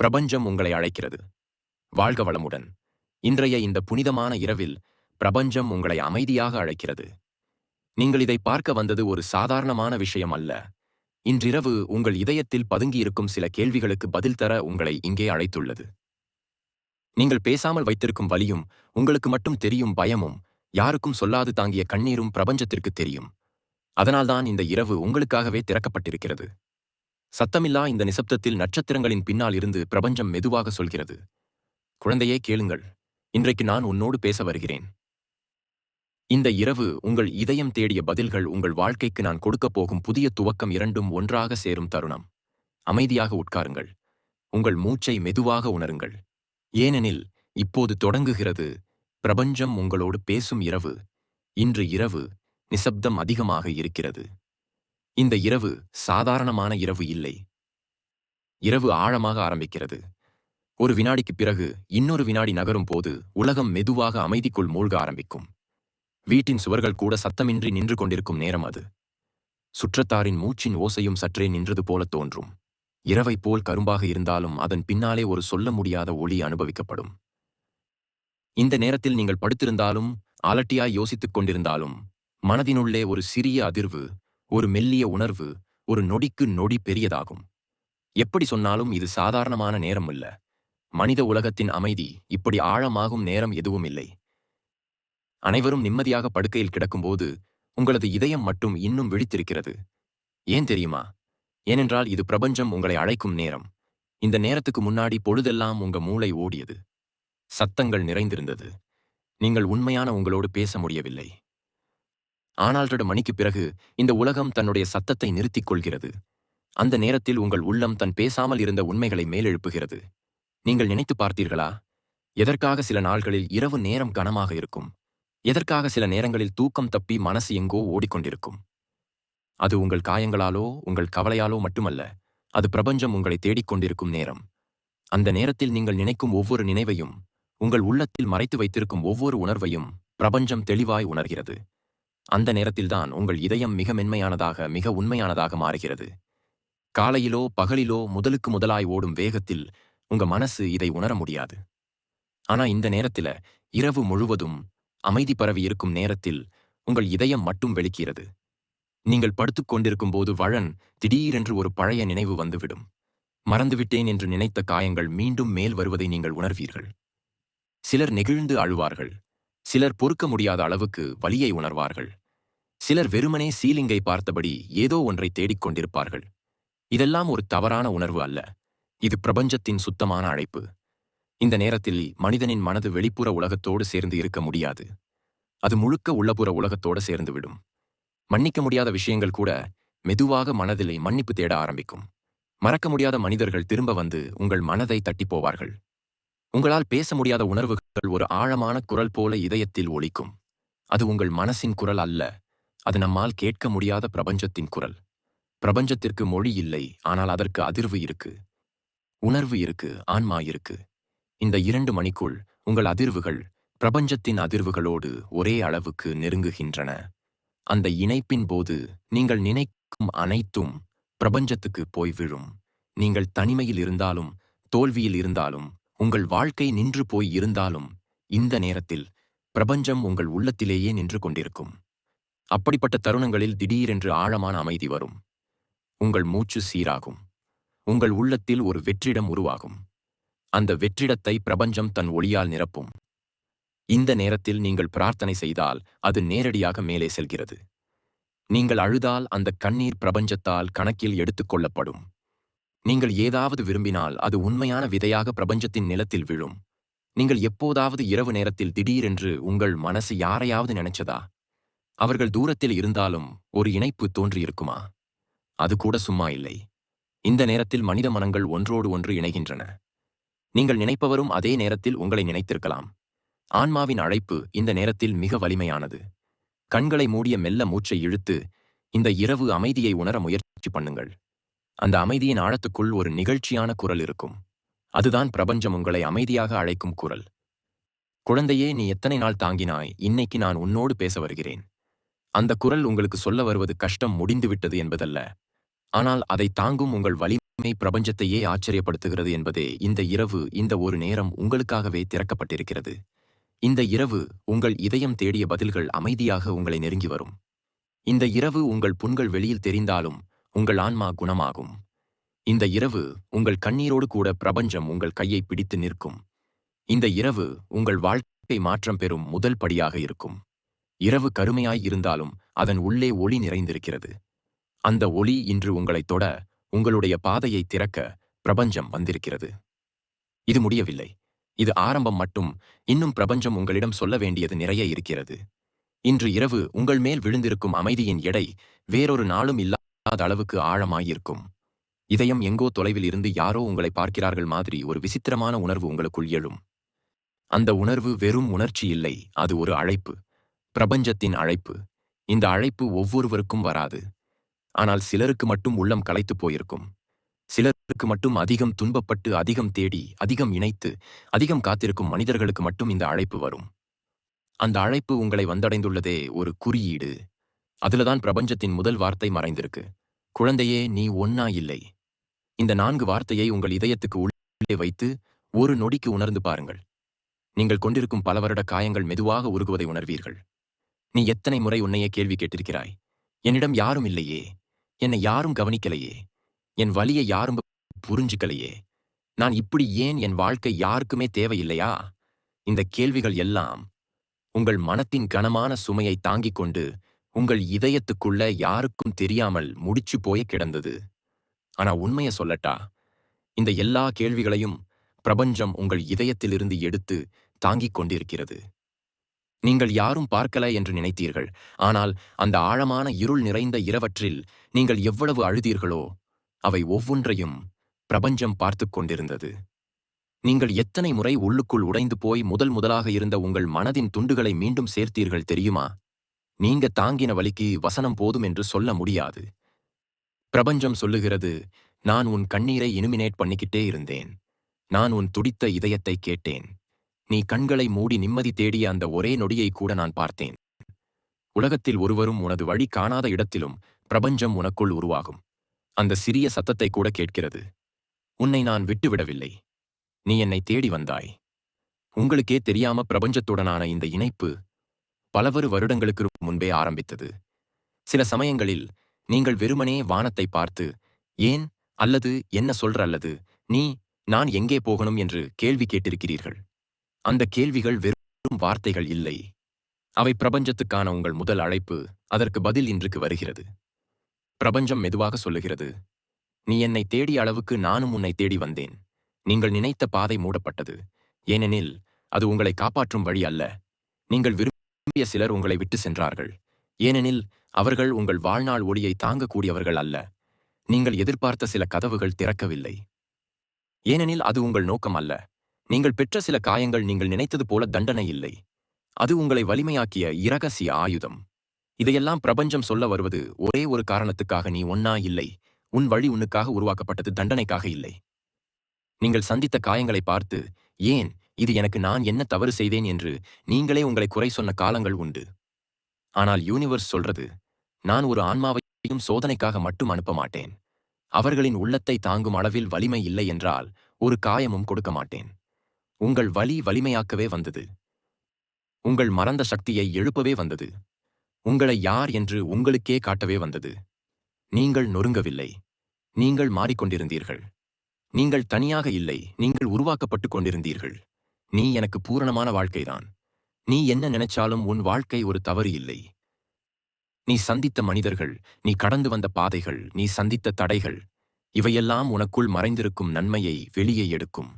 பிரபஞ்சம் உங்களை அழைக்கிறது. வாழ்க வளமுடன். இன்றைய இந்த புனிதமான இரவில் பிரபஞ்சம் உங்களை அமைதியாக அழைக்கிறது. நீங்கள் இதை பார்க்க வந்தது ஒரு சாதாரணமான விஷயம் அல்ல. இன்றிரவு உங்கள் இதயத்தில் பதுங்கியிருக்கும் சில கேள்விகளுக்கு பதில் தர உங்களை இங்கே அழைத்துள்ளது. நீங்கள் பேசாமல் வைத்திருக்கும் வலியும், உங்களுக்கு மட்டும் தெரியும் பயமும், யாருக்கும் சொல்லாது தாங்கிய கண்ணீரும் பிரபஞ்சத்திற்கு தெரியும். அதனால்தான் இந்த இரவு உங்களுக்காகவே திறக்கப்பட்டிருக்கிறது. சத்தமில்லா இந்த நிசப்தத்தில் நட்சத்திரங்களின் பின்னால் இருந்து பிரபஞ்சம் மெதுவாக சொல்கிறது, குழந்தையே கேளுங்கள், இன்றைக்கு நான் உன்னோடு பேச வருகிறேன். இந்த இரவு உங்கள் இதயம் தேடிய பதில்கள், உங்கள் வாழ்க்கைக்கு நான் கொடுக்கப் போகும் புதிய துவக்கம் இரண்டும் ஒன்றாக சேரும் தருணம். அமைதியாக உட்காருங்கள். உங்கள் மூச்சை மெதுவாக உணருங்கள். ஏனெனில் இப்போது தொடங்குகிறது பிரபஞ்சம் உங்களோடு பேசும் இரவு. இன்று இரவு நிசப்தம் அதிகமாக இருக்கிறது. இந்த இரவு சாதாரணமான இரவு இல்லை. இரவு ஆழமாக ஆரம்பிக்கிறது. ஒரு வினாடிக்கு பிறகு இன்னொரு வினாடி நகரும் போது உலகம் மெதுவாக அமைதிக்குள் மூழ்க ஆரம்பிக்கும். வீட்டின் சுவர்கள் கூட சத்தமின்றி நின்று கொண்டிருக்கும் நேரம் அது. சுற்றத்தாரின் மூச்சின் ஓசையும் சற்றே நின்றது போல தோன்றும். இரவை போல் கரும்பாக இருந்தாலும் அதன் பின்னாலே ஒரு சொல்ல முடியாத ஒளி அனுபவிக்கப்படும். இந்த நேரத்தில் நீங்கள் படுத்திருந்தாலும், அலட்டியாய் யோசித்துக் கொண்டிருந்தாலும், மனதினுள்ளே ஒரு சிறிய அதிர்வு, ஒரு மெல்லிய உணர்வு, ஒரு நொடிக்கு நொடி பெரியதாகும். எப்படி சொன்னாலும் இது சாதாரணமான நேரம் இல்ல. மனித உலகத்தின் அமைதி இப்படி ஆழமாகும் நேரம் எதுவும் இல்லை. அனைவரும் நிம்மதியாக படுக்கையில் கிடக்கும்போது உங்களது இதயம் மட்டும் இன்னும் விழித்திருக்கிறது. ஏன் தெரியுமா? ஏனென்றால் இது பிரபஞ்சம் உங்களை அழைக்கும் நேரம். இந்த நேரத்துக்கு முன்னாடி பொழுதெல்லாம் உங்க மூளை ஓடியது. சத்தங்கள் நிறைந்திருந்தது. நீங்கள் உண்மையான உங்களோடு பேச முடியவில்லை. ஆனால் 2 மணிக்கு பிறகு இந்த உலகம் தன்னுடைய சத்தத்தை நிறுத்திக் கொள்கிறது. அந்த நேரத்தில் உங்கள் உள்ளம் தன் பேசாமல் இருந்த உண்மைகளை மேலெழுப்புகிறது. நீங்கள் நினைத்து பார்த்தீர்களா? எதற்காக சில நாள்களில் இரவு நேரம் கனமாக இருக்கும்? எதற்காக சில நேரங்களில் தூக்கம் தப்பி மனசு எங்கோ ஓடிக்கொண்டிருக்கும்? அது உங்கள் காயங்களாலோ உங்கள் கவலையாலோ மட்டுமல்ல. அது பிரபஞ்சம் உங்களை தேடிக்கொண்டிருக்கும் நேரம். அந்த நேரத்தில் நீங்கள் நினைக்கும் ஒவ்வொரு நினைவையும், உங்கள் உள்ளத்தில் மறைத்து வைத்திருக்கும் ஒவ்வொரு உணர்வையும் பிரபஞ்சம் தெளிவாய் உணர்கிறது. அந்த நேரத்தில்தான் உங்கள் இதயம் மிக மென்மையானதாக, மிக உண்மையானதாக மாறுகிறது. காலையிலோ பகலிலோ முதலுக்கு முதலாய் ஓடும் வேகத்தில் உங்க மனசு இதை உணர முடியாது. ஆனா இந்த நேரத்தில, இரவு முழுவதும் அமைதி பரவி இருக்கும் நேரத்தில் உங்கள் இதயம் மட்டும் வெளிக்கிறது. நீங்கள் படுத்துக் கொண்டிருக்கும் போது திடீரென்று ஒரு பழைய நினைவு வந்துவிடும். மறந்துவிட்டேன் என்று நினைத்த காயங்கள் மீண்டும் மேல் வருவதை நீங்கள் உணர்வீர்கள். சிலர் நெகிழ்ந்து அழுவார்கள். சிலர் பொறுக்க முடியாத அளவுக்கு வலியை உணர்வார்கள். சிலர் வெறுமனே சீலிங்கை பார்த்தபடி ஏதோ ஒன்றை தேடிக் கொண்டிருப்பார்கள். இதெல்லாம் ஒரு தவறான உணர்வு அல்ல. இது பிரபஞ்சத்தின் சுத்தமான அழைப்பு. இந்த நேரத்தில் மனிதனின் மனது வெளிப்புற உலகத்தோடு சேர்ந்து இருக்க முடியாது. அது முழுக்க உள்ளப்புற உலகத்தோடு சேர்ந்துவிடும். மன்னிக்க முடியாத விஷயங்கள் கூட மெதுவாக மனதிலே மன்னிப்பு தேட ஆரம்பிக்கும். மறக்க முடியாத மனிதர்கள் திரும்ப வந்து உங்கள் மனதை தட்டிப் போவார்கள். உங்களால் பேச முடியாத உணர்வுகள் ஒரு ஆழமான குரல் போல இதயத்தில் ஒலிக்கும். அது உங்கள் மனசின் குரல் அல்ல. அது நம்மால் கேட்க முடியாத பிரபஞ்சத்தின் குரல். பிரபஞ்சத்திற்கு மொழி இல்லை, ஆனால் அதற்கு அதிர்வு இருக்கு. உணர்வு இருக்கு, ஆன்மா இருக்கு. இந்த 2 மணிக்குள் உங்கள் அதிர்வுகள் பிரபஞ்சத்தின் அதிர்வுகளோடு ஒரே அளவுக்கு நெருங்குகின்றன. அந்த இணைப்பின் போது நீங்கள் நினைக்கும் அனைத்தும் பிரபஞ்சத்துக்கு போய் விழும். நீங்கள் தனிமையில் இருந்தாலும், தோல்வியில் இருந்தாலும், உங்கள் வாழ்க்கை நின்று போய் இருந்தாலும், இந்த நேரத்தில் பிரபஞ்சம் உங்கள் உள்ளத்திலேயே நின்று கொண்டிருக்கும். அப்படிப்பட்ட தருணங்களில் திடீரென்று ஆழமான அமைதி வரும். உங்கள் மூச்சு சீராகும். உங்கள் உள்ளத்தில் ஒரு வெற்றிடம் உருவாகும். அந்த வெற்றிடத்தை பிரபஞ்சம் தன் ஒளியால் நிரப்பும். இந்த நேரத்தில் நீங்கள் பிரார்த்தனை செய்தால் அது நேரடியாக மேலே செல்கிறது. நீங்கள் அழுதால் அந்த கண்ணீர் பிரபஞ்சத்தால் கணக்கில் எடுத்துக் கொள்ளப்படும். நீங்கள் ஏதாவது விரும்பினால் அது உண்மையான விதையாக பிரபஞ்சத்தின் நிலத்தில் விழும். நீங்கள் எப்போதாவது இரவு நேரத்தில் திடீரென்று உங்கள் மனசு யாரையாவது நினைச்சதா? அவர்கள் தூரத்தில் இருந்தாலும் ஒரு இணைப்பு தோன்றியிருக்குமா? அது கூட சும்மா இல்லை. இந்த நேரத்தில் மனித மனங்கள் ஒன்றோடு ஒன்று இணைகின்றன. நீங்கள் நினைப்பவரும் அதே நேரத்தில் உங்களை நினைத்திருக்கலாம். ஆன்மாவின் அழைப்பு இந்த நேரத்தில் மிக வலிமையானது. கண்களை மூடிய மெல்ல மூச்சை இழுத்து இந்த இரவு அமைதியை உணர முயற்சி பண்ணுங்கள். அந்த அமைதியின் ஆழத்துக்குள் ஒரு நிகழ்ச்சியான குரல் இருக்கும். அதுதான் பிரபஞ்சம் உங்களை அமைதியாக அழைக்கும் குரல். குழந்தையே, நீ எத்தனை நாள் தாங்கினாய்? இன்னைக்கு நான் உன்னோடு பேச வருகிறேன். அந்த குரல் உங்களுக்கு சொல்ல வருவது கஷ்டம் முடிந்துவிட்டது என்பதல்ல. ஆனால் அதை தாங்கும் உங்கள் வலிமை பிரபஞ்சத்தையே ஆச்சரியப்படுத்துகிறது என்பதே இந்த இரவு, இந்த ஒரு நேரம் உங்களுக்காகவே திறக்கப்பட்டிருக்கிறது. இந்த இரவு உங்கள் இதயம் தேடிய பதில்கள் அமைதியாக உங்களை நெருங்கி வரும். இந்த இரவு உங்கள் புண்கள் வெளியில் தெரிந்தாலும் உங்கள் ஆன்மா குணமாகும். இந்த இரவு உங்கள் கண்ணீரோடு கூட பிரபஞ்சம் உங்கள் கையை பிடித்து நிற்கும். இந்த இரவு உங்கள் வாழ்க்கை மாற்றம் பெறும் முதல் படியாக இருக்கும். இரவு கருமையாய் இருந்தாலும் அதன் உள்ளே ஒளி நிறைந்திருக்கிறது. அந்த ஒளி இன்று உங்களைத் தொட, உங்களுடைய பாதையை திறக்க பிரபஞ்சம் வந்திருக்கிறது. இது முடியவில்லை. இது ஆரம்பம் மட்டும். இன்னும் பிரபஞ்சம் உங்களிடம் சொல்ல வேண்டியது நிறைய இருக்கிறது. இன்று இரவு உங்கள் மேல் விழுந்திருக்கும் அமைதியின் எடை வேறொரு நாளும் இல்லாத அளவுக்கு ஆழமாயிருக்கும். இதயம் எங்கோ தொலைவில் இருந்து யாரோ உங்களை பார்க்கிறார்கள் மாதிரி ஒரு விசித்திரமான உணர்வு உங்களுக்குள் எழும். அந்த உணர்வு வெறும் உணர்ச்சி இல்லை, அது ஒரு அழைப்பு. பிரபஞ்சத்தின் அழைப்பு. இந்த அழைப்பு ஒவ்வொருவருக்கும் வராது. ஆனால் சிலருக்கு மட்டும் உள்ளம் களைத்துப் போயிருக்கும். சிலருக்கு மட்டும் அதிகம் துன்பப்பட்டு, அதிகம் தேடி, அதிகம் இணைத்து, அதிகம் காத்திருக்கும் மனிதர்களுக்கு மட்டும் இந்த அழைப்பு வரும். அந்த அழைப்பு உங்களை வந்தடைந்துள்ளதே ஒரு குறியீடு. அதுலதான் பிரபஞ்சத்தின் முதல் வார்த்தை மறைந்திருக்கு. குழந்தையே, நீ ஒன்னா இல்லை. இந்த 4 வார்த்தையை உங்கள் இதயத்துக்கு உள்ளே வைத்து ஒரு நொடிக்கு உணர்ந்து பாருங்கள். நீங்கள் கொண்டிருக்கும் பல வருட காயங்கள் மெதுவாக உருகுவதை உணர்வீர்கள். நீ எத்தனை முறை உன்னையே கேள்வி கேட்டிருக்கிறாய்? என்னிடம் யாரும் இல்லையே, என்னை யாரும் கவனிக்கலையே, என் வலியை யாரும் புரிஞ்சுக்கலையே, நான் இப்படி ஏன், என் வாழ்க்கை யாருக்குமே தேவையில்லையா? இந்த கேள்விகள் எல்லாம் உங்கள் மனத்தின் கனமான சுமையை தாங்கிக் கொண்டு உங்கள் இதயத்துக்குள்ள யாருக்கும் தெரியாமல் முடிச்சு போய கிடந்தது. ஆனா உண்மையை சொல்லட்டா, இந்த எல்லா கேள்விகளையும் பிரபஞ்சம் உங்கள் இதயத்திலிருந்து எடுத்து தாங்கிக் கொண்டிருக்கிறது. நீங்கள் யாரும் பார்க்கல என்று நினைத்தீர்கள். ஆனால் அந்த ஆழமான இருள் நிறைந்த இரவற்றில் நீங்கள் எவ்வளவு அழுதீர்களோ அவை ஒவ்வொன்றையும் பிரபஞ்சம் பார்த்துக் கொண்டிருந்தது. நீங்கள் எத்தனை முறை உள்ளுக்குள் உடைந்து போய் முதலாக இருந்த உங்கள் மனதின் துண்டுகளை மீண்டும் சேர்த்தீர்கள் தெரியுமா? நீங்க தாங்கின வலிக்கு வசனம் போதும் என்று சொல்ல முடியாது. பிரபஞ்சம் சொல்லுகிறது, நான் உன் கண்ணீரை இனுமினேட் பண்ணிக்கிட்டே இருந்தேன். நான் உன் துடித்த இதயத்தை கேட்டேன். நீ கண்களை மூடி நிம்மதி தேடிய அந்த ஒரே நொடியை கூட நான் பார்த்தேன். உலகத்தில் ஒருவரும் உனது வழி காணாத இடத்திலும் பிரபஞ்சம் உனக்குள் உருவாகும். அந்த சிறிய சத்தத்தை கூட கேட்கிறது. உன்னை நான் விட்டுவிடவில்லை. நீ என்னை தேடி வந்தாய். உங்களுக்கே தெரியாம பிரபஞ்சத்துடனான இந்த இணைப்பு பலவரு வருடங்களுக்கு முன்பே ஆரம்பித்தது. சில சமயங்களில் நீங்கள் வெறுமனே வானத்தை பார்த்து ஏன் அல்லது என்ன சொல்ற அல்லது நான் எங்கே போகணும் என்று கேள்வி கேட்டிருக்கிறீர்கள். அந்த கேள்விகள் வெறும் வார்த்தைகள் இல்லை. அவை பிரபஞ்சத்துக்கான உங்கள் முதல் அழைப்பு. அதற்கு பதில் இன்றுக்கு வருகிறது. பிரபஞ்சம் மெதுவாக சொல்லுகிறது, நீ என்னை தேடிய அளவுக்கு நானும் உன்னை தேடி வந்தேன். நீங்கள் நினைத்த பாதை மூடப்பட்டது. ஏனெனில் அது உங்களை காப்பாற்றும் வழி அல்ல. நீங்கள் விரும்பிய சிலர் உங்களை விட்டு சென்றார்கள். ஏனெனில் அவர்கள் உங்கள் வாழ்நாள் ஒளியை தாங்கக்கூடியவர்கள் அல்ல. நீங்கள் எதிர்பார்த்த சில கதவுகள் திறக்கவில்லை. ஏனெனில் அது உங்கள் நோக்கம் அல்ல. நீங்கள் பெற்ற சில காயங்கள் நீங்கள் நினைத்தது போல தண்டனை இல்லை. அது உங்களை வலிமையாக்கிய இரகசிய ஆயுதம். இதையெல்லாம் பிரபஞ்சம் சொல்ல வருவது ஒரே ஒரு காரணத்துக்காக, நீ ஒன்னா இல்லை. உன் வழி உன்னுக்காக உருவாக்கப்பட்டது, தண்டனைக்காக இல்லை. நீங்கள் சந்தித்த காயங்களை பார்த்து ஏன் இது எனக்கு, நான் என்ன தவறு செய்தேன் என்று நீங்களே உங்களை குறை சொன்ன காலங்கள் உண்டு. ஆனால் யூனிவர்ஸ் சொல்றது, நான் ஒரு ஆன்மாவையும் சோதனைக்காக மட்டும் அனுப்ப மாட்டேன். அவர்களின் உள்ளத்தை தாங்கும் அளவில் வலிமை இல்லை என்றால் ஒரு காயமும் கொடுக்க மாட்டேன். உங்கள் வலி வலிமையாக்கவே வந்தது. உங்கள் மறந்த சக்தியை எழுப்பவே வந்தது. உங்களை யார் என்று உங்களுக்கே காட்டவே வந்தது. நீங்கள் நொறுங்கவில்லை. நீங்கள் மாறிக்கொண்டிருந்தீர்கள். நீங்கள் தனியாக இல்லை. நீங்கள் உருவாக்கப்பட்டுக் கொண்டிருந்தீர்கள். நீ எனக்கு பூரணமான வாழ்க்கைதான். நீ என்ன நினைச்சாலும் உன் வாழ்க்கை ஒரு தவறு இல்லை. நீ சந்தித்த மனிதர்கள், நீ கடந்து வந்த பாதைகள், நீ சந்தித்த தடைகள், இவையெல்லாம் உனக்குள் மறைந்திருக்கும் நன்மையை வெளியே எடுக்கும்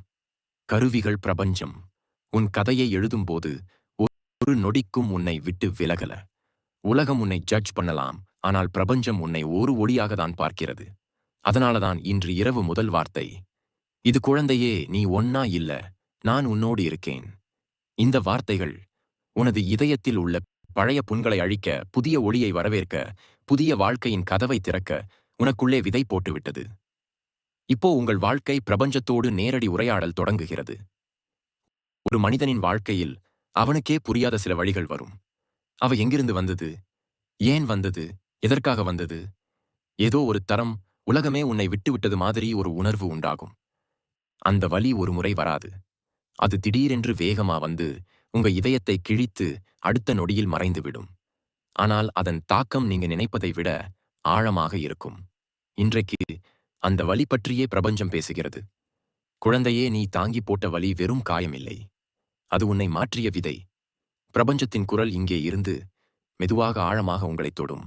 கருவிகள். பிரபஞ்சம் உன் கதையை எழுதும்போது ஒரு நொடிக்கும் உன்னை விட்டு விலகல. உலகம் உன்னை ஜட்ஜ் பண்ணலாம், ஆனால் பிரபஞ்சம் உன்னை ஒரு ஒளியாக தான் பார்க்கிறது. அதனாலதான் இன்று இரவு முதல் வார்த்தை, இது குழந்தையே, நீ ஒன்னா இல்ல, நான் உன்னோடு இருக்கேன். இந்த வார்த்தைகள் உனது இதயத்தில் உள்ள பழைய புண்களை அழிக்க, புதிய ஒளியை வரவேற்க, புதிய வாழ்க்கையின் கதவை திறக்க உனக்குள்ளே விதை போட்டுவிட்டது. இப்போ உங்கள் வாழ்க்கை பிரபஞ்சத்தோடு நேரடி உரையாடல் தொடங்குகிறது. ஒரு மனிதனின் வாழ்க்கையில் அவனுக்கே புரியாத சில வழிகள் வரும். அவை எங்கிருந்து வந்தது, ஏன் வந்தது, எதற்காக வந்தது? ஏதோ ஒரு தரம் உலகமே உன்னை விட்டுவிட்டது மாதிரி ஒரு உணர்வு உண்டாகும். அந்த வலி ஒரு முறை வராது. அது திடீரென்று வேகமா வந்து உங்க இதயத்தை கிழித்து அடுத்த நொடியில் மறைந்துவிடும். ஆனால் அதன் தாக்கம் நீங்க நினைப்பதை விட ஆழமாக இருக்கும். இன்றைக்கு அந்த வலி பற்றியே பிரபஞ்சம் பேசுகிறது. குழந்தையே, நீ தாங்கி போட்ட வலி வெறும் காயமில்லை. அது உன்னை மாற்றிய விதை. பிரபஞ்சத்தின் குரல் இங்கே இருந்து மெதுவாக ஆழமாக உங்களைத் தொடும்.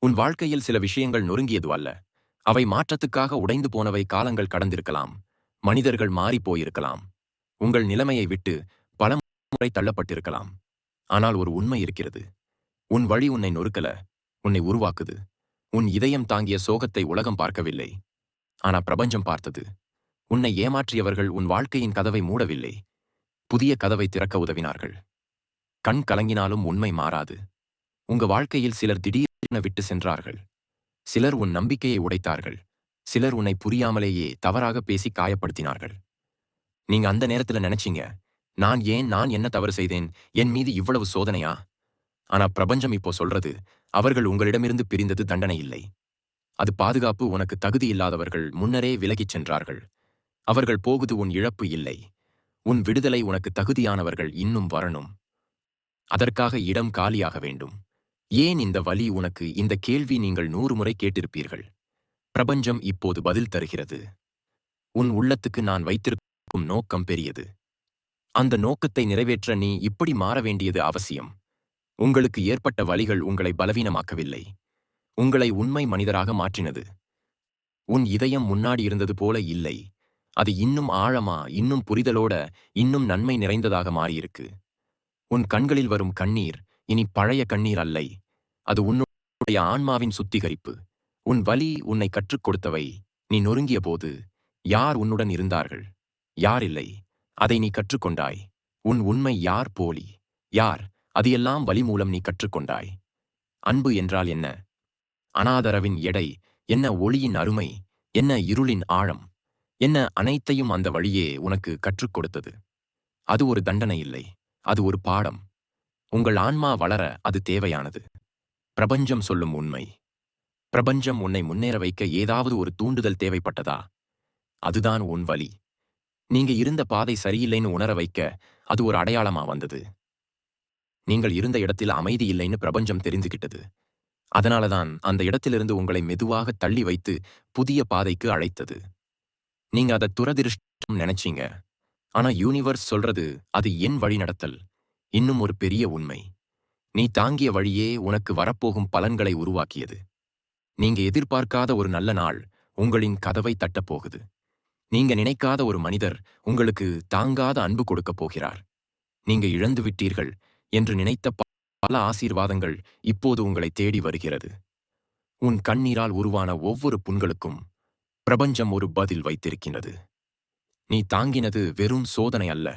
உன் வாழ்க்கையில் சில விஷயங்கள் நொறுங்கியது அல்ல. அவை மாற்றத்துக்காக உடைந்து போனவை. காலங்கள் கடந்திருக்கலாம். மனிதர்கள் மாறிப் போயிருக்கலாம். உங்கள் நிலைமையை விட்டு பல முறை தள்ளப்பட்டிருக்கலாம். ஆனால் ஒரு உண்மை இருக்கிறது. உன் வழி உன்னை நொறுக்கல, உன்னை உருவாக்குது. உன் இதயம் தாங்கிய சோகத்தை உலகம் பார்க்கவில்லை. ஆனா பிரபஞ்சம் பார்த்தது. உன்னை ஏமாற்றியவர்கள் உன் வாழ்க்கையின் கதவை மூடவில்லை. புதிய கதவை திறக்க உதவினார்கள். கண் கலங்கினாலும் உண்மை மாறாது. உங்க வாழ்க்கையில் சிலர் திடீரென விட்டு சென்றார்கள். சிலர் உன் நம்பிக்கையை உடைத்தார்கள். சிலர் உன்னை புரியாமலேயே தவறாக பேசி காயப்படுத்தினார்கள். நீங்க அந்த நேரத்துல நினைச்சீங்க, நான் என்ன தவறு செய்தேன்? என் மீது இவ்வளவு சோதனையா? ஆனா பிரபஞ்சம் இப்போ சொல்றது, அவர்கள் உங்களிடமிருந்து பிரிந்தது தண்டனை இல்லை. அது பாதுகாப்பு. உனக்கு தகுதி இல்லாதவர்கள் முன்னரே விலகிச் சென்றார்கள். அவர்கள் போகுது உன் இழப்பு இல்லை. உன் விடுதலை. உனக்கு தகுதியானவர்கள் இன்னும் வரணும். அதற்காக இடம் காலியாக வேண்டும். ஏன் இந்த வலி உனக்கு? இந்த கேள்வி நீங்கள் 100 முறை கேட்டிருப்பீர்கள். பிரபஞ்சம் இப்போது பதில் தருகிறது. உன் உள்ளத்துக்கு நான் வைத்திருக்கும் நோக்கம் பெரியது. அந்த நோக்கத்தை நிறைவேற்ற நீ இப்படி மாற வேண்டியது அவசியம். உங்களுக்கு ஏற்பட்ட வலிகள் உங்களை பலவீனமாக்கவில்லை. உங்களை உண்மை மனிதராக மாற்றினது. உன் இதயம் முன்னாடி இருந்தது போல இல்லை. அது இன்னும் ஆழமா, இன்னும் புரிதலோட, இன்னும் நன்மை நிறைந்ததாக மாறியிருக்கு. உன் கண்களில் வரும் கண்ணீர் இனி பழைய கண்ணீர் அல்ல. அது உன்னுடைய ஆன்மாவின் சுத்திகரிப்பு. உன் வலி உன்னை கற்றுக் கொடுத்தவை. நீ நொறுங்கிய போது யார் உன்னுடன் இருந்தார்கள்? யார் இல்லை? அதை நீ கற்றுக்கொண்டாய். உன் உண்மை யார்? போலி யார்? அது எல்லாம் வலி மூலம் நீ கற்றுக்கொண்டாய். அன்பு என்றால் என்ன? அனாதரவின் எடை என்ன? ஒளியின் அருமை என்ன? இருளின் ஆழம் என்ன? அனைத்தையும் அந்த வழியே உனக்கு கற்றுக் கொடுத்தது. அது ஒரு தண்டனை இல்லை. அது ஒரு பாடம். உங்கள் ஆன்மா வளர அது தேவையானது. பிரபஞ்சம் சொல்லும் உண்மை. பிரபஞ்சம் உன்னை முன்னேற வைக்க ஏதாவது ஒரு தூண்டுதல் தேவைப்பட்டதா? அதுதான் உன் வலி. நீங்க இருந்த பாதை சரியில்லைன்னு உணர வைக்க அது ஒரு அடையாளமா வந்தது. நீங்கள் இருந்த இடத்தில் அமைதி இல்லைன்னு பிரபஞ்சம் தெரிஞ்சுக்கிட்டது. அதனாலதான் அந்த இடத்திலிருந்து உங்களை மெதுவாக தள்ளி வைத்து புதிய பாதைக்கு அழைத்தது. நீங்க அதை துரதிருஷ்டம் நினைச்சீங்க. ஆனா யூனிவர்ஸ் சொல்றது, அது என் வழி நடத்தல். இன்னும் ஒரு பெரிய உண்மை. நீ தாங்கிய வழியே உனக்கு வரப்போகும் பலன்களை உருவாக்கியது. நீங்க எதிர்பார்க்காத ஒரு நல்ல நாள் உங்களின் கதவை தட்டப் போகுது. நீங்க நினைக்காத ஒரு மனிதர் உங்களுக்கு தாங்காத அன்பு கொடுக்கப் போகிறார். நீங்க இழந்து விட்டீர்கள் என்று நினைத்த பல ஆசீர்வாதங்கள் இப்போது உங்களை தேடி வருகிறது. உன் கண்ணீரால் உருவான ஒவ்வொரு புண்களுக்கும் பிரபஞ்சம் ஒரு பதில் வைத்திருக்கின்றது. நீ தாங்கினது வெறும் சோதனை அல்ல.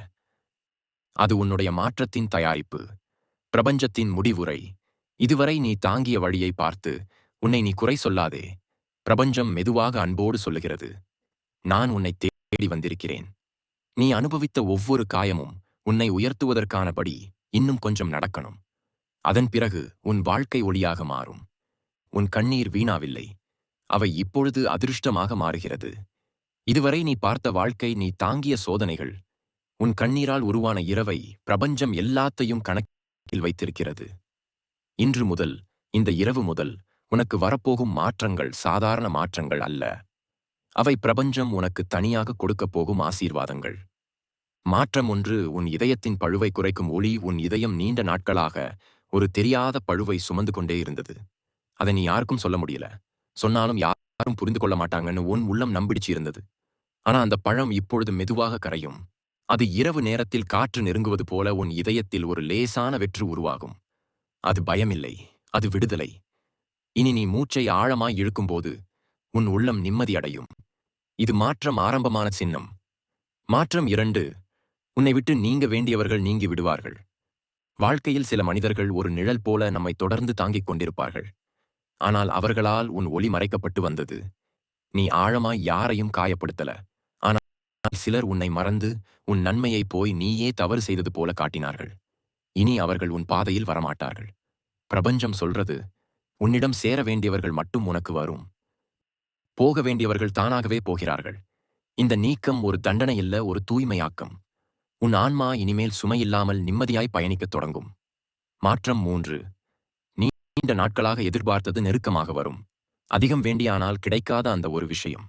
அது உன்னுடைய மாற்றத்தின் தயாரிப்பு. பிரபஞ்சத்தின் முடிவுரை. இதுவரை நீ தாங்கிய வழியை பார்த்து உன்னை நீ குறை சொல்லாதே. பிரபஞ்சம் மெதுவாக அன்போடு சொல்லுகிறது, நான் உன்னை தேடி வந்திருக்கிறேன். நீ அனுபவித்த ஒவ்வொரு காயமும் உன்னை உயர்த்துவதற்கானபடி இன்னும் கொஞ்சம் நடக்கணும். அதன் பிறகு உன் வாழ்க்கை ஒளியாக மாறும். உன் கண்ணீர் வீணாவில்லை. அவை இப்பொழுது அதிர்ஷ்டமாக மாறுகிறது. இதுவரை நீ பார்த்த வாழ்க்கை, நீ தாங்கிய சோதனைகள், உன் கண்ணீரால் உருவான இரவை பிரபஞ்சம் எல்லாத்தையும் கணக்கில் வைத்திருக்கிறது. இன்று முதல், இந்த இரவு முதல் உனக்கு வரப்போகும் மாற்றங்கள் சாதாரண மாற்றங்கள் அல்ல. அவை பிரபஞ்சம் உனக்கு தனியாக கொடுக்கப் போகும் ஆசீர்வாதங்கள். மாற்றம் ஒன்று. உன் இதயத்தின் பழுவை குறைக்கும் ஒளி. உன் இதயம் நீண்ட நாட்களாக ஒரு தெரியாத பழுவை சுமந்து கொண்டே இருந்தது. அதை நீ யாருக்கும் சொல்ல முடியல. சொன்னாலும் யாரும் புரிந்து கொள்ள மாட்டாங்கன்னு உன் உள்ளம் நம்பிடுச்சு இருந்தது. ஆனா அந்த பழம் இப்பொழுது மெதுவாக கரையும். அது இரவு நேரத்தில் காற்று நெருங்குவது போல உன் இதயத்தில் ஒரு லேசான வெற்று உருவாகும். அது பயமில்லை, அது விடுதலை. இனி நீ மூச்சை ஆழமாய் இழுக்கும்போது உன் உள்ளம் நிம்மதியடையும். இது மாற்றம் ஆரம்பமான சின்னம். மாற்றம் 2. உன்னை விட்டு நீங்க வேண்டியவர்கள் நீங்கி விடுவார்கள். வாழ்க்கையில் சில மனிதர்கள் ஒரு நிழல் போல நம்மை தொடர்ந்து தாங்கிக் கொண்டிருப்பார்கள். ஆனால் அவர்களால் உன் ஒளி மறைக்கப்பட்டு வந்தது. நீ ஆழமாய் யாரையும் காயப்படுத்தல. ஆனால் சிலர் உன்னை மறந்து உன் நன்மையை போய் நீயே தவறு செய்தது போல காட்டினார்கள். இனி அவர்கள் உன் பாதையில் வரமாட்டார்கள். பிரபஞ்சம் சொல்றது, உன்னிடம் சேர வேண்டியவர்கள் மட்டும் உனக்கு வரும். போக வேண்டியவர்கள் தானாகவே போகிறார்கள். இந்த நீக்கம் ஒரு தண்டனை இல்ல, ஒரு தூய்மையாக்கம். உன் ஆன்மா இனிமேல் சுமையில்லாமல் நிம்மதியாய் பயணிக்கத் தொடங்கும். மாற்றம் 3. நீண்ட நாட்களாக எதிர்பார்த்தது நெருக்கமாக வரும். அதிகம் வேண்டியானால் கிடைக்காத அந்த ஒரு விஷயம்.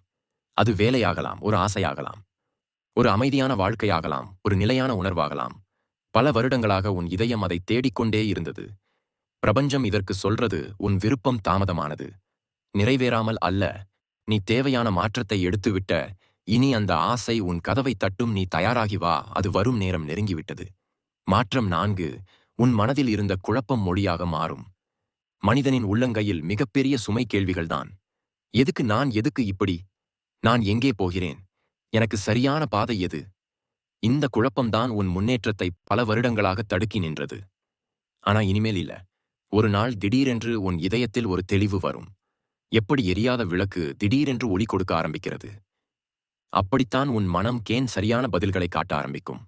அது வேலையாகலாம், ஒரு ஆசையாகலாம், ஒரு அமைதியான வாழ்க்கையாகலாம், ஒரு நிலையான உணர்வாகலாம். பல வருடங்களாக உன் இதயம் அதை தேடிக்கொண்டே இருந்தது. பிரபஞ்சம் இதற்கு சொல்றது உன் விருப்பம் தாமதமானது, நிறைவேறாமல் அல்ல. நீ தேவையான மாற்றத்தை எடுத்துவிட்ட. இனி அந்த ஆசை உன் கதவை தட்டும். நீ தயாராகி வா, அது வரும் நேரம் நெருங்கிவிட்டது. மாற்றம் 4. உன் மனதில் இருந்த குழப்பம் மொழியாக மாறும். மனிதனின் உள்ளங்கையில் மிகப்பெரிய சுமை கேள்விகள்தான். எதுக்கு நான்? எதுக்கு இப்படி? நான் எங்கே போகிறேன்? எனக்கு சரியான பாதை எது? இந்த குழப்பம்தான் உன் முன்னேற்றத்தை பல வருடங்களாக தடுக்கி நின்றது. ஆனா இனிமேல் இல்ல. ஒரு நாள் திடீரென்று உன் இதயத்தில் ஒரு தெளிவு வரும். எப்படி எரியாத விளக்கு திடீரென்று ஒளி கொடுக்க ஆரம்பிக்கிறது. அப்படித்தான் உன் மனம் சரியான பதில்களை காட்ட ஆரம்பிக்கும்.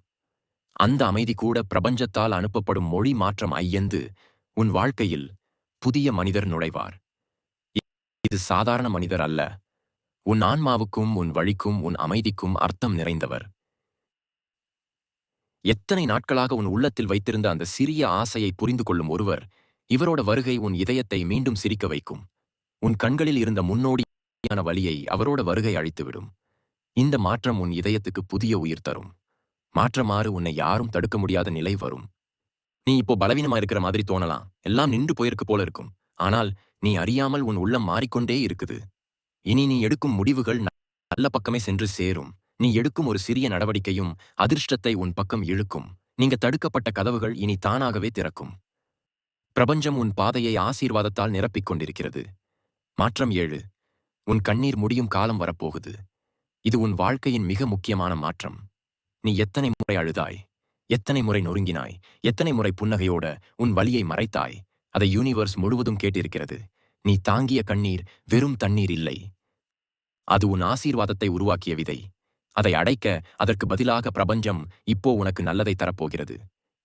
அந்த அமைதி கூட பிரபஞ்சத்தால் அனுப்பப்படும் மொழி மாற்றம். ஐயந்து உன் வாழ்க்கையில் புதிய மனிதர் நுழைவார். இது சாதாரண மனிதர் அல்ல. உன் ஆன்மாவுக்கும் உன் வழிக்கும் உன் அமைதிக்கும் அர்த்தம் நிறைந்தவர். எத்தனை நாட்களாக உன் உள்ளத்தில் வைத்திருந்த அந்த சிறிய ஆசையை புரிந்து கொள்ளும் ஒருவர். இவரோட வருகை உன் இதயத்தை மீண்டும் சிரிக்க வைக்கும். உன் கண்களில் இருந்த முன்னோடியான வலியை அவரோட வருகை அழித்துவிடும். இந்த மாற்றம் உன் இதயத்துக்கு புதிய உயிர் தரும். மாற்றமாறு உன்னை யாரும் தடுக்க முடியாத நிலை வரும். நீ இப்போ பலவீனமா இருக்கிற மாதிரி தோணலாம். எல்லாம் நின்று போயிருக்கு போல இருக்கும். ஆனால் நீ அறியாமல் உன் உள்ளம் மாறிக்கொண்டே இருக்குது. இனி நீ எடுக்கும் முடிவுகள் நல்ல பக்கமே சென்று சேரும். நீ எடுக்கும் ஒரு சிறிய நடவடிக்கையும் அதிர்ஷ்டத்தை உன் பக்கம் இழுக்கும். நீங்க தடுக்கப்பட்ட கதவுகள் இனி தானாகவே திறக்கும். பிரபஞ்சம் உன் பாதையை ஆசீர்வாதத்தால் நிரப்பிக் கொண்டிருக்கிறது. மாற்றம் 7. உன் கண்ணீர் முடியும் காலம் வரப்போகுது. இது உன் வாழ்க்கையின் மிக முக்கியமான மாற்றம். நீ எத்தனை முறை அழுதாய்? எத்தனை முறை நொறுங்கினாய்? எத்தனை முறை புன்னகையோட உன் வலியை மறைத்தாய்? அதை யூனிவர்ஸ் முழுவதும் கேட்டிருக்கிறது. நீ தாங்கிய கண்ணீர் வெறும் தண்ணீர் இல்லை. அது உன் ஆசீர்வாதத்தை உருவாக்கிய விதை. அதை அடைக்க அதற்கு பதிலாக பிரபஞ்சம் இப்போ உனக்கு நல்லதை தரப்போகிறது.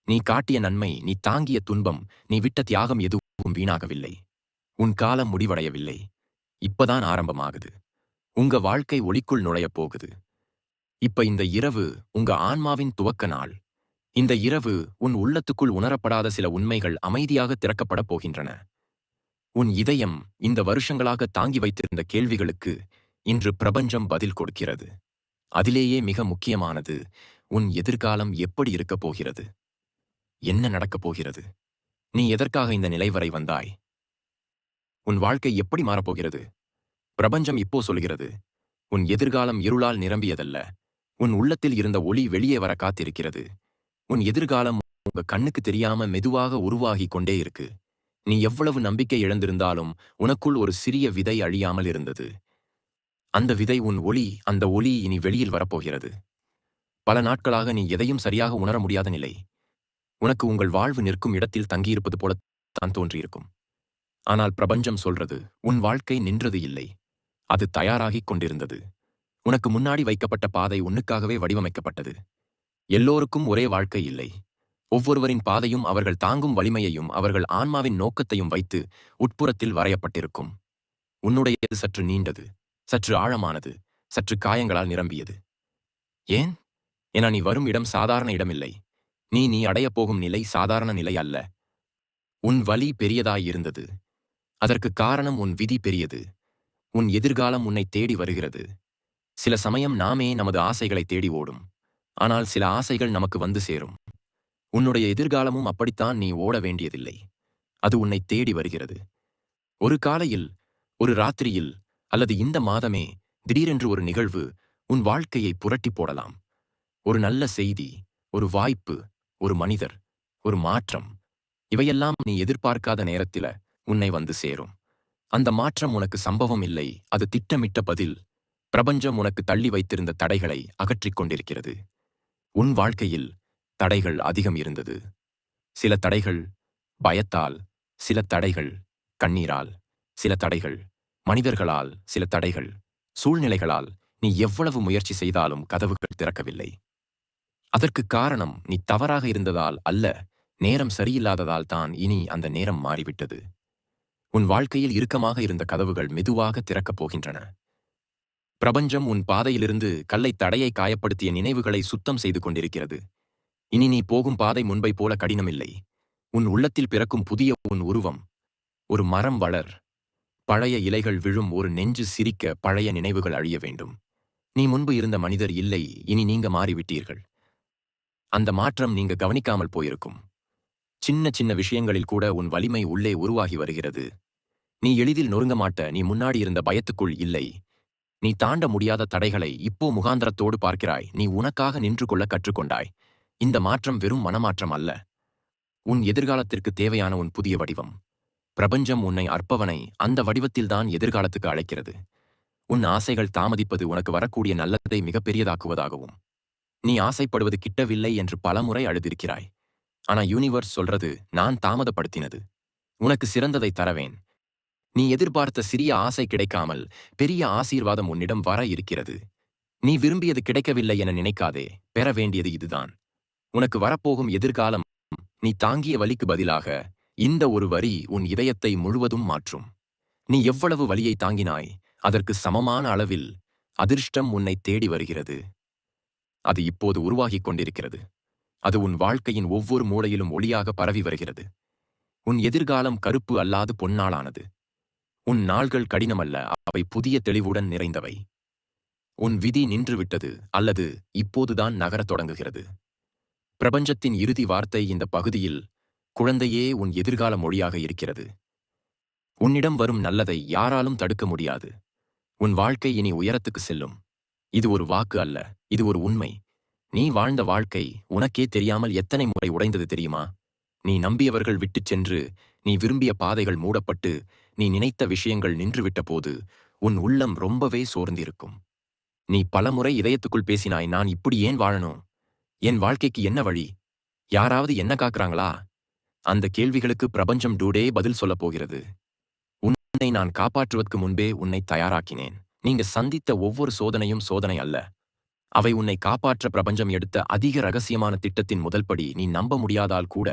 நீ காட்டிய நன்மை, நீ தாங்கிய துன்பம், நீ விட்ட தியாகம் எதுவும் வீணாகவில்லை. உன் காலம் முடிவடையவில்லை. இப்பதான் ஆரம்பமாகுது. உங்க வாழ்க்கை ஒளிக்குள் நுழையப் போகுது. இப்ப இந்த இரவு உங்க ஆன்மாவின் துவக்க நாள். இந்த இரவு உன் உள்ளத்துக்குள் உணரப்படாத சில உண்மைகள் அமைதியாக திறக்கப்படப் போகின்றன. உன் இதயம் இந்த வருஷங்களாக தாங்கி வைத்திருந்த கேள்விகளுக்கு இன்று பிரபஞ்சம் பதில் கொடுக்கிறது. அதிலேயே மிக முக்கியமானது, உன் எதிர்காலம் எப்படி இருக்கப் போகிறது? என்ன நடக்கப் போகிறது? நீ எதற்காக இந்த நிலை வரை வந்தாய்? உன் வாழ்க்கை எப்படி மாறப்போகிறது? பிரபஞ்சம் இப்போ சொல்கிறது, உன் எதிர்காலம் இருளால் நிரம்பியதல்ல. உன் உள்ளத்தில் இருந்த ஒளி வெளியே வர காத்திருக்கிறது. உன் எதிர்காலம் உங்க கண்ணுக்கு தெரியாம மெதுவாக உருவாகிக் கொண்டே இருக்கு. நீ எவ்வளவு நம்பிக்கை இழந்திருந்தாலும் உனக்குள் ஒரு சிறிய விதை அழியாமல் இருந்தது. அந்த விதை உன் ஒளி. அந்த ஒளி இனி வெளியில் வரப்போகிறது. பல நாட்களாக நீ எதையும் சரியாக உணர முடியாத நிலை. உனக்கு உங்கள் வாழ்வு நிற்கும் இடத்தில் தங்கியிருப்பது போல தான் தோன்றியிருக்கும். ஆனால் பிரபஞ்சம் சொல்றது, உன் வாழ்க்கை நின்றது இல்லை. அது தயாராகிக் கொண்டிருந்தது. உனக்கு முன்னாடி வைக்கப்பட்ட பாதை உன்னுக்காகவே வடிவமைக்கப்பட்டது. எல்லோருக்கும் ஒரே வாழ்க்கை இல்லை. ஒவ்வொருவரின் பாதையும் அவர்கள் தாங்கும் வலிமையையும் அவர்கள் ஆன்மாவின் நோக்கத்தையும் வைத்து உட்புறத்தில் வரையப்பட்டிருக்கும். உன்னுடையது சற்று நீண்டது, சற்று ஆழமானது, சற்று காயங்களால் நிரம்பியது. ஏன்? என நீ வரும் இடம் சாதாரண இடமில்லை. நீ அடையப் போகும் நிலை சாதாரண நிலை அல்ல. உன் வலி பெரியதாயிருந்தது. அதற்கு காரணம் உன் விதி பெரியது. உன் எதிர்காலம் உன்னை தேடி வருகிறது. சில சமயம் நாமே நமது ஆசைகளை தேடி ஓடும். ஆனால் சில ஆசைகள் நமக்கு வந்து சேரும். உன்னுடைய எதிர்காலமும் அப்படித்தான். நீ ஓட வேண்டியதில்லை. அது உன்னை தேடி வருகிறது. ஒரு காலையில், ஒரு ராத்திரியில், அல்லது இந்த மாதமே திடீரென்று ஒரு நிகழ்வு உன் வாழ்க்கையை புரட்டி போடலாம். ஒரு நல்ல செய்தி, ஒரு வாய்ப்பு, ஒரு மனிதர், ஒரு மாற்றம். இவையெல்லாம் நீ எதிர்பார்க்காத நேரத்தில உன்னை வந்து சேரும். அந்த மாற்றம் உனக்கு சம்பவம் இல்லை, அது திட்டமிட்ட பதில். பிரபஞ்சம் உனக்கு தள்ளி வைத்திருந்த தடைகளை அகற்றிக் கொண்டிருக்கிறது. உன் வாழ்க்கையில் தடைகள் அதிகம் இருந்தது. சில தடைகள் பயத்தால், சில தடைகள் கண்ணீரால், சில தடைகள் மனிதர்களால், சில தடைகள் சூழ்நிலைகளால். நீ எவ்வளவு முயற்சி செய்தாலும் கதவுகள் திறக்கவில்லை. அதற்கு காரணம் நீ தவறாக இருந்ததால் அல்ல, நேரம் சரியில்லாததால் தான். இனி அந்த நேரம் மாறிவிட்டது. உன் வாழ்க்கையில் இறுக்கமாக இருந்த கதவுகள் மெதுவாக திறக்கப் போகின்றன. பிரபஞ்சம் உன் பாதையிலிருந்து கல்லை தடையை காயப்படுத்திய நினைவுகளை சுத்தம் செய்து கொண்டிருக்கிறது. இனி நீ போகும் பாதை முன்பை போல கடினமில்லை. உன் உள்ளத்தில் பிறக்கும் புதிய உன் உருவம். ஒரு மரம் வளர். பழைய இலைகள் விழும், ஒரு நெஞ்சு சிரிக்க, பழைய நினைவுகள் அழிய வேண்டும். நீ முன்பு இருந்த மனிதர் இல்லை, இனி நீங்க மாறிவிட்டீர்கள். அந்த மாற்றம் நீங்க கவனிக்காமல் போயிருக்கும். சின்ன சின்ன விஷயங்களில் கூட உன் வலிமை உள்ளே உருவாகி வருகிறது. நீ எளிதில் நொறுங்க மாட்ட. நீ முன்னாடி இருந்த பயத்துக்குள் இல்லை. நீ தாண்ட முடியாத தடைகளை இப்போ முகாந்திரத்தோடு பார்க்கிறாய். நீ உனக்காக நின்று கொள்ள கற்றுக்கொண்டாய். இந்த மாற்றம் வெறும் மனமாற்றம் அல்ல. உன் எதிர்காலத்திற்கு தேவையான உன் புதிய வடிவம். பிரபஞ்சம் உன்னை அற்பவனை அந்த வடிவத்தில்தான் எதிர்காலத்துக்கு அழைக்கிறது. உன் ஆசைகள் தாமதிப்பது உனக்கு வரக்கூடிய நல்லதை மிகப்பெரியதாக்குவதாகவும். நீ ஆசைப்படுவது கிட்டவில்லை என்று பலமுறை அழுதிருக்கிறாய். ஆனா யூனிவர்ஸ் சொல்றது, நான் தாமதப்படுத்தினது. உனக்கு சிறந்ததை தரவேன். நீ எதிர்பார்த்த சிறிய ஆசை கிடைக்காமல் பெரிய ஆசீர்வாதம் உன்னிடம் வர இருக்கிறது. நீ விரும்பியது கிடைக்கவில்லை என நினைக்காதே. பெற வேண்டியது இதுதான். உனக்கு வரப்போகும் எதிர்காலம் நீ தாங்கிய வலிக்கு பதிலாக இந்த ஒரு வரி உன் இதயத்தை முழுவதும் மாற்றும். நீ எவ்வளவு வலியை தாங்கினாய், அதற்கு சமமான அளவில் அதிர்ஷ்டம் உன்னை தேடி வருகிறது. அது இப்போது உருவாகிக் கொண்டிருக்கிறது. அது உன் வாழ்க்கையின் ஒவ்வொரு மூலையிலும் ஒளியாக பரவி வருகிறது. உன் எதிர்காலம் கருப்பு அல்லாது பொன்னாளானது. உன் நாள்கள் கடினமல்ல, அவை புதிய தெளிவுடன் நிறைந்தவை. உன் விதி நின்றுவிட்டது, அல்லது இப்போதுதான் நகரத் தொடங்குகிறது. பிரபஞ்சத்தின் இறுதி வார்த்தை இந்த பகுதியில், குழந்தையே, உன் எதிர்கால மொழியாக இருக்கிறது. உன்னிடம் வரும் நல்லதை யாராலும் தடுக்க முடியாது. உன் வாழ்க்கை இனி உயரத்துக்கு செல்லும். இது ஒரு வாக்கு அல்ல, இது ஒரு உண்மை. நீ வாழ்ந்த வாழ்க்கை உனக்கே தெரியாமல் எத்தனை முறை உடைந்தது தெரியுமா? நீ நம்பியவர்கள் விட்டுச் சென்று, நீ விரும்பிய பாதைகள் மூடப்பட்டு, நீ நினைத்த விஷயங்கள் நின்றுவிட்ட போது உன் உள்ளம் ரொம்பவே சோர்ந்திருக்கும். நீ பலமுறை இதயத்துக்குள் பேசினாய், நான் இப்படி ஏன் வாழணும்? என் வாழ்க்கைக்கு என்ன வழி? யாராவது என்ன காக்குறாங்களா? அந்த கேள்விகளுக்கு பிரபஞ்சம் டூடே பதில் சொல்லப் போகிறது. உன்னை நான் காப்பாற்றுவதற்கு முன்பே உன்னை தயாராக்கினேன். நீங்க சந்தித்த ஒவ்வொரு சோதனையும் சோதனை அல்ல. அவை உன்னை காப்பாற்ற பிரபஞ்சம் எடுத்த அதிக ரகசியமான திட்டத்தின் முதல்படி. நீ நம்ப முடியாதால் கூட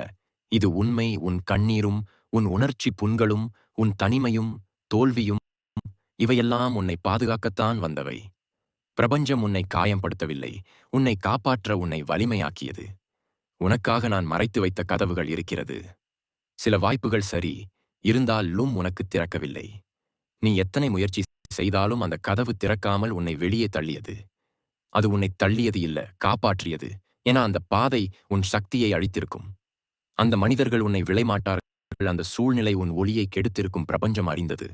இது உண்மை. உன் கண்ணீரும், உன் உணர்ச்சி புண்களும், உன் தனிமையும், தோல்வியும், இவையெல்லாம் உன்னை பாதுகாக்கத்தான் வந்தவை. பிரபஞ்சம் உன்னை காயப்படுத்தவில்லை, உன்னை காப்பாற்ற உன்னை வலிமையாக்கியது. உனக்காக நான் மறைத்து வைத்த கதவுகள் இருக்கிறது. சில வாய்ப்புகள் சரி இருந்தாலும் உனக்கு திறக்கவில்லை. நீ எத்தனை முயற்சி செய்தாலும் அந்த கதவு திறக்காமல் உன்னை வெளியே தள்ளியது. அது உன்னை தள்ளியது இல்ல, காப்பாற்றியது. என அந்த பாதை உன் சக்தியை அழித்திருக்கும். அந்த மனிதர்கள் உன்னை விளைமாட்டார்கள். அந்த சூழ்நிலை உன் ஒளியை கெடுத்திருக்கும். பிரபஞ்சம் அறிந்தது.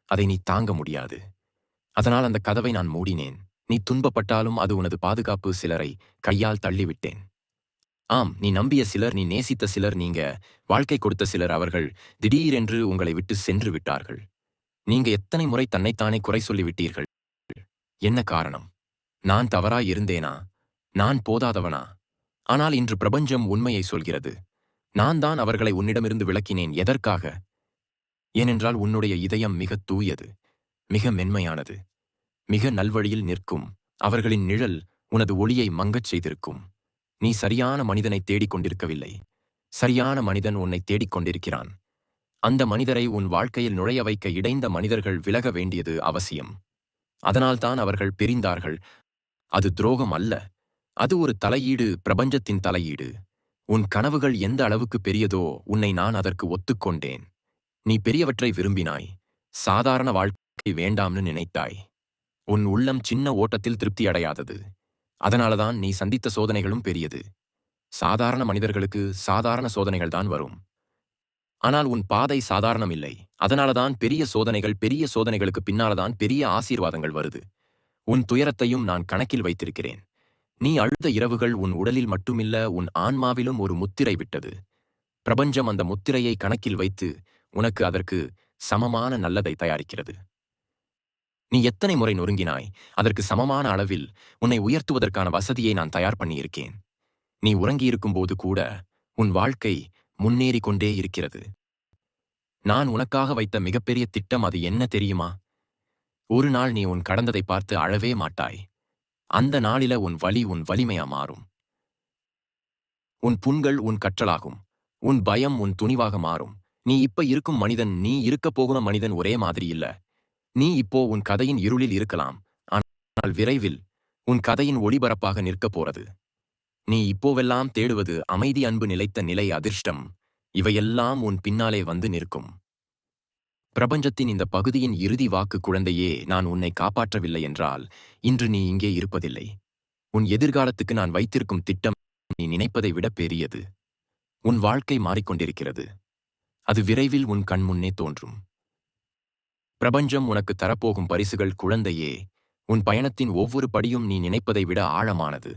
அதை நீ தாங்க முடியாது. அதனால் அந்த கதவை நான் மூடினேன். நீ துன்பப்பட்டாலும் அது உனது பாதுகாப்பு. சிலரை கையால் தள்ளிவிட்டேன். ஆம், நீ நம்பிய சிலர், நீ நேசித்த சிலர், நீங்க வாழ்க்கை கொடுத்த சிலர், அவர்கள் திடீரென்று உங்களை விட்டு சென்று விட்டார்கள். நீங்க எத்தனை முறை தன்னைத்தானே குறை சொல்லிவிட்டீர்கள்? என்ன காரணம்? நான் தவறாய் இருந்தேனா? நான் போதாதவனா? ஆனால் இன்று பிரபஞ்சம் உண்மையை சொல்கிறது. நான் தான் அவர்களை உன்னிடமிருந்து விலக்கினேன். எதற்காக? ஏனென்றால் உன்னுடைய இதயம் மிக தூயது, மிக மென்மையானது, மிக நல்வழியில் நிற்கும். அவர்களின் நிழல் உனது ஒளியை மங்கச் செய்திருக்கும். நீ சரியான மனிதனை தேடிக் கொண்டிருக்கவில்லை. சரியான மனிதன் உன்னை தேடிக் கொண்டிருக்கிறான். அந்த மனிதரை உன் வாழ்க்கையில் நுழைய வைக்க இடைந்த மனிதர்கள் விலக வேண்டியது அவசியம். அதனால்தான் அவர்கள் பிரிந்தார்கள். அது துரோகம் அல்ல, அது ஒரு தலையீடு, பிரபஞ்சத்தின் தலையீடு. உன் கனவுகள் எந்த அளவுக்கு பெரியதோ உன்னை நான் அதற்கு ஒத்துக்கொண்டேன். நீ பெரியவற்றை விரும்பினாய். சாதாரண வாழ்க்கை வேண்டாம்னு நினைத்தாய். உன் உள்ளம் சின்ன ஓட்டத்தில் திருப்தி அடையாதது. அதனாலதான் நீ சந்தித்த சோதனைகளும் பெரியது. சாதாரண மனிதர்களுக்கு சாதாரண சோதனைகள் தான் வரும். ஆனால் உன் பாதை சாதாரணம் இல்லை. அதனாலதான் பெரிய சோதனைகள். பெரிய சோதனைகளுக்கு பின்னால்தான் பெரிய ஆசீர்வாதங்கள் வருது. உன் துயரத்தையும் நான் கணக்கில் வைத்திருக்கிறேன். நீ அழுத இரவுகள் உன் உடலில் மட்டுமில்ல, உன் ஆன்மாவிலும் ஒரு முத்திரை விட்டது. பிரபஞ்சம் அந்த முத்திரையை கணக்கில் வைத்து உனக்கு அதற்கு சமமான நல்லதை தயாரிக்கிறது. நீ எத்தனை முறை நொறுங்கினாய், அதற்கு சமமான அளவில் உன்னை உயர்த்துவதற்கான வசதியை நான் தயார் பண்ணியிருக்கேன். நீ உறங்கியிருக்கும்போது கூட உன் வாழ்க்கை முன்னேறி கொண்டே இருக்கிறது. நான் உனக்காக வைத்த மிகப்பெரிய திட்டம் அது என்ன தெரியுமா? ஒரு நாள் நீ உன் கடந்ததை பார்த்து அழவே மாட்டாய். அந்த நாளில உன் வலி உன் வலிமையா மாறும். உன் புண்கள் உன் கற்றலாகும். உன் பயம் உன் துணிவாக மாறும். நீ இப்ப இருக்கும் மனிதன், நீ இருக்கப் போகிற மனிதன் ஒரே மாதிரி இல்ல. நீ இப்போ உன் கதையின் இருளில் இருக்கலாம். ஆனால் விரைவில் உன் கதையின் ஒளிபரப்பாக நிற்கப் போறது. நீ இப்போவெல்லாம் தேடுவது அமைதி, அன்பு, நிலைத்த நிலை, அதிர்ஷ்டம், இவையெல்லாம் உன் பின்னாலே வந்து நிற்கும். பிரபஞ்சத்தின் இந்த பகுதியின் இறுதி வாக்கு: குழந்தையே, நான் உன்னை காப்பாற்றவில்லை என்றால் இன்று நீ இங்கே இருப்பதில்லை. உன் எதிர்காலத்துக்கு நான் வைத்திருக்கும் திட்டம் நீ நினைப்பதை விட பெரியது. உன் வாழ்க்கை மாறிக்கொண்டிருக்கிறது. அது விரைவில் உன் கண்முன்னே தோன்றும். பிரபஞ்சம் உனக்கு தரப்போகும் பரிசுகள்: குழந்தையே, உன் பயணத்தின் ஒவ்வொரு படியும் நீ நினைப்பதை விட ஆழமானது.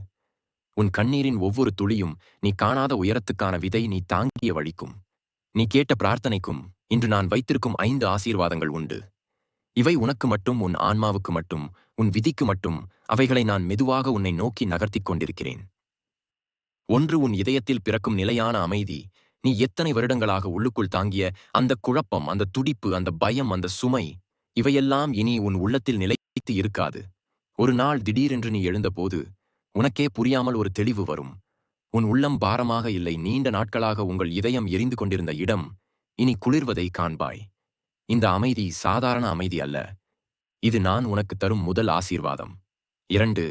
உன் கண்ணீரின் ஒவ்வொரு துளியும் நீ காணாத உயரத்துக்கான விதை. நீ தாங்கிய வழிக்கும் நீ கேட்ட பிரார்த்தனைக்கும் இன்று நான் வைத்திருக்கும் 5 ஆசீர்வாதங்கள் உண்டு. இவை உனக்கு மட்டும், உன் ஆன்மாவுக்கு மட்டும், உன் விதிக்கு மட்டும். அவைகளை நான் மெதுவாக உன்னை நோக்கி நகர்த்திக் கொண்டிருக்கிறேன். 1. உன் இதயத்தில் பிறக்கும் நிலையான அமைதி. நீ எத்தனை வருடங்களாக உள்ளுக்குள் தாங்கிய அந்த குழப்பம், அந்த துடிப்பு, அந்த பயம், அந்த சுமை, இவையெல்லாம் இனி உன் உள்ளத்தில் நிலைத்து இருக்காது. ஒரு நாள் திடீரென்று நீ எழுந்தபோது உனக்கே புரியாமல் ஒரு தெளிவு வரும். உன் உள்ளம் பாரமாக இல்லை. நீண்ட நாட்களாக உங்கள் இதயம் எரிந்து கொண்டிருந்த இடம் இனி குளிர்வதை காண்பாய். இந்த அமைதி சாதாரண அமைதி அல்ல. இது நான் உனக்கு தரும் முதல் ஆசீர்வாதம். 2.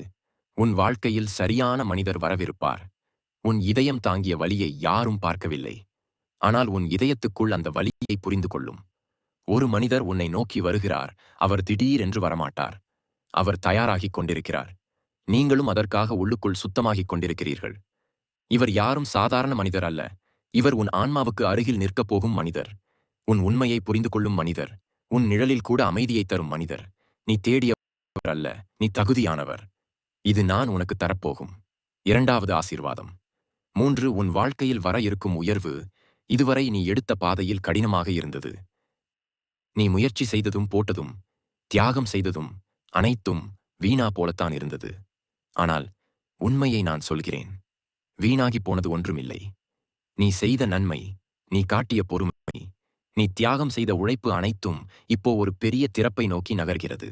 உன் வாழ்க்கையில் சரியான மனிதர் வரவிருப்பார். உன் இதயம் தாங்கிய வலியை யாரும் பார்க்கவில்லை. ஆனால் உன் இதயத்துக்குள் அந்த வலியை புரிந்து கொள்ளும் ஒரு மனிதர் உன்னை நோக்கி வருகிறார். அவர் திடீரென்று வரமாட்டார். அவர் தயாராகிக் கொண்டிருக்கிறார். நீங்களும் அதற்காக உள்ளுக்குள் சுத்தமாகிக் கொண்டிருக்கிறீர்கள். இவர் யாரும் சாதாரண மனிதர் அல்ல. இவர் உன் ஆன்மாவுக்கு அருகில் நிற்கப் போகும் மனிதர். உன் உண்மையை புரிந்து கொள்ளும் மனிதர். உன் நிழலில் கூட அமைதியை தரும் மனிதர். நீ தேடியவர் அல்ல, நீ தகுதியானவர். இது நான் உனக்கு தரப்போகும் 2வது ஆசீர்வாதம். 3. உன் வாழ்க்கையில் வர இருக்கும் உயர்வு. இதுவரை நீ எடுத்த பாதையில் கடினமாக இருந்தது. நீ முயற்சி செய்ததும் போட்டதும் தியாகம் செய்ததும் அனைத்தும் வீணா போலத்தான் இருந்தது. ஆனால் உண்மையை நான் சொல்கிறேன், வீணாகி போனது ஒன்றுமில்லை. நீ செய்த நன்மை, நீ காட்டிய பொறுமை, நீ தியாகம் செய்த உழைப்பு அனைத்தும் இப்போ ஒரு பெரிய திறப்பை நோக்கி நகர்கிறது.